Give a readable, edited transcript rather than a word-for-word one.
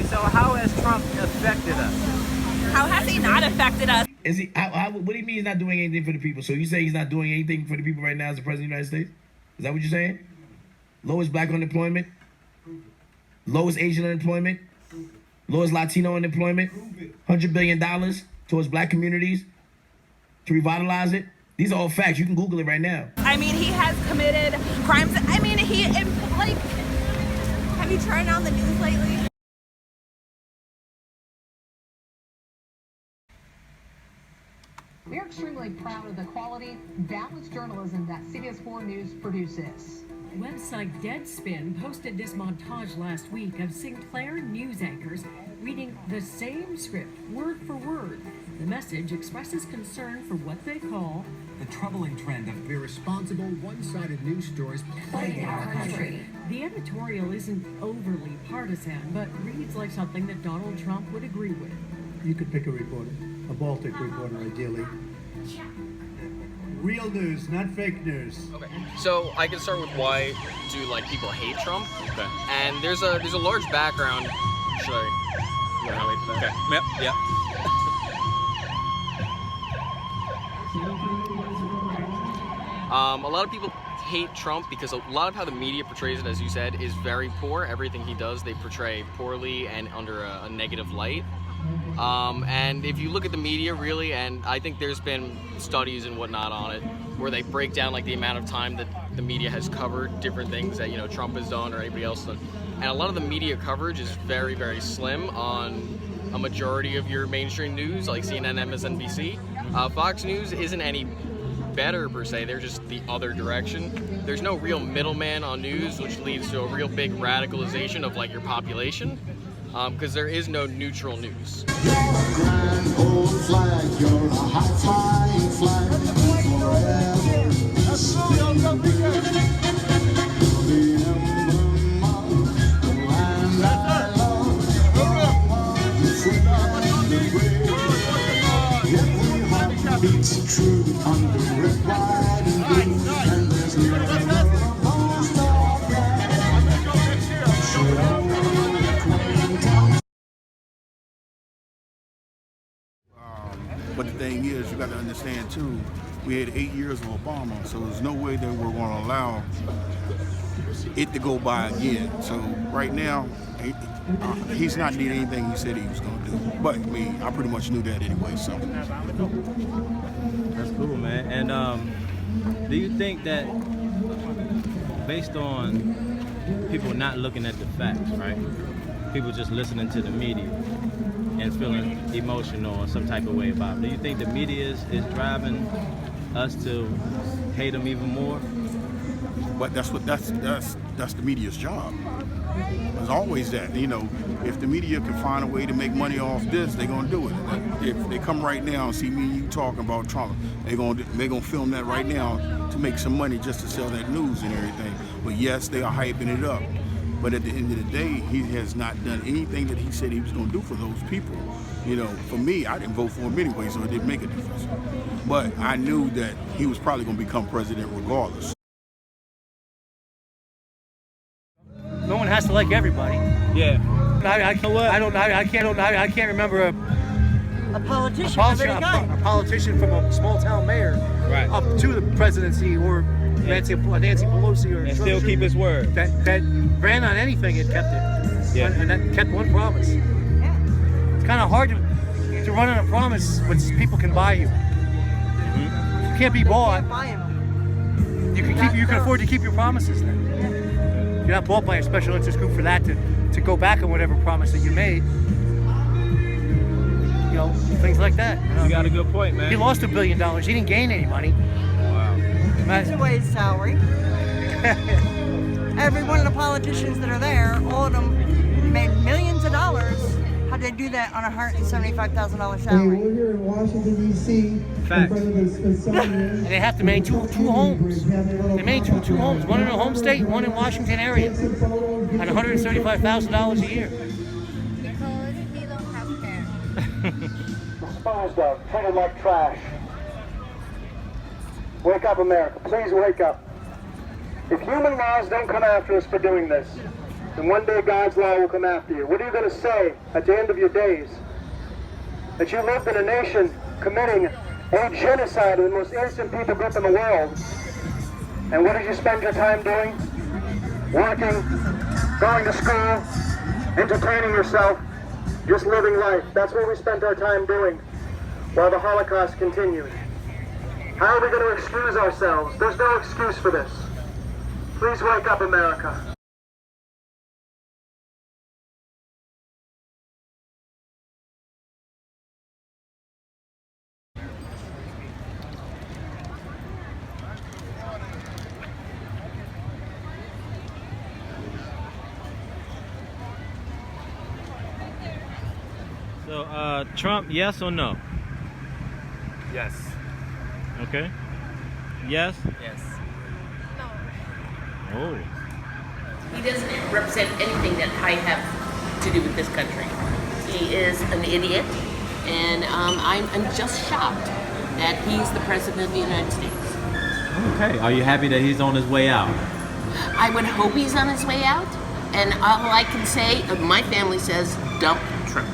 right, so how has Trump affected us? How has he not affected us? Is he? What do you mean he's not doing anything for the people? So you say he's not doing anything for the people right now as the president of the United States? Is that what you're saying? Lowest black unemployment, lowest Asian unemployment, lowest Latino unemployment, $100 billion towards black communities to revitalize it. These are all facts. You can Google it right now. I mean, he has committed crimes. I mean, like, have you turned on the news lately? We're extremely proud of the quality, balanced journalism that CBS 4 News produces. Website Deadspin posted this montage last week of Sinclair news anchors reading the same script, word for word. The message expresses concern for what they call the troubling trend of irresponsible, one-sided news stories plaguing our country. The editorial isn't overly partisan, but reads like something that Donald Trump would agree with. You could pick a reporter, a Baltic reporter ideally. Real news, not fake news. Okay, so I can start with why do like people hate Trump? Okay. And there's a large background. Should I? Yeah, wait for that. Okay. Yep. A lot of people hate Trump because a lot of how the media portrays it, as you said, is very poor. Everything he does, they portray poorly and under a negative light. And if you look at the media, really, and I think there's been studies and whatnot on it, where they break down like the amount of time that the media has covered different things that, you know, Trump has done or anybody else has done. And a lot of the media coverage is very, very slim on a majority of your mainstream news, like CNN, MSNBC. Fox News isn't any better per se, they're just the other direction. There's no real middleman on news, which leads to a real big radicalization of like your population. Because there is no neutral news. You're a grand old flag, you're a high-flying flag, forever. The emblem of the land I love, the friend, the brave. Every heart beats true under red, white, and blue, and there's never a post or flag. But the thing is, you got to understand too, we had 8 years of Obama, so there's no way that we're going to allow it to go by again. So right now, he's not doing anything he said he was going to do. But me, I pretty much knew that anyway, so. That's cool, man. And do you think that based on people not looking at the facts, right? People just listening to the media and feeling emotional or some type of way about it. Do you think the media is driving us to hate them even more? But that's the media's job. There's always that, you know, if the media can find a way to make money off this, they're gonna do it. If they come right now and see me and you talking about Trump, they're gonna film that right now to make some money just to sell that news and everything. But yes, they are hyping it up. But at the end of the day, he has not done anything that he said he was going to do for those people. You know, for me, I didn't vote for him anyway, so it didn't make a difference. But I knew that he was probably going to become president regardless. No one has to like everybody. Yeah. I can't remember a politician from a small town mayor up to the presidency or Nancy Pelosi or and still keep his word. That ran on anything and kept it. Yeah. And that kept one promise. Yeah. It's kind of hard to run on a promise when people can buy you. Mm-hmm. You can't be bought. You can't buy him. You can afford to keep your promises then. Yeah. You're not bought by a special interest group for that to go back on whatever promise that you made. You know, things like that. You got a good point, man. He lost $1 billion. He didn't gain any money. Takes away his salary. Every one of the politicians that are there, all of them made millions of dollars. How'd they do that on a $175,000 salary? Hey, we're here in Washington, D.C. Fact. In front of the Smithsonian. And they have to make two homes. They made two homes, one in the home state, one in Washington area, at $175,000 a year. Because he don't have hair. Disposed of, treated like trash. Wake up, America. Please wake up. If human laws don't come after us for doing this, and one day God's law will come after you. What are you going to say at the end of your days? That you lived in a nation committing a genocide of the most innocent people group in the world. And what did you spend your time doing? Working, going to school, entertaining yourself, just living life. That's what we spent our time doing while the Holocaust continued. How are we going to excuse ourselves? There's no excuse for this. Please wake up, America. So, Trump, yes or no? Yes. Okay. Yes? Yes. Oh. He doesn't represent anything that I have to do with this country. He is an idiot, and I'm just shocked that he's the president of the United States. Okay. Are you happy that he's on his way out? I would hope he's on his way out, and all I can say, my family says, dump Trump.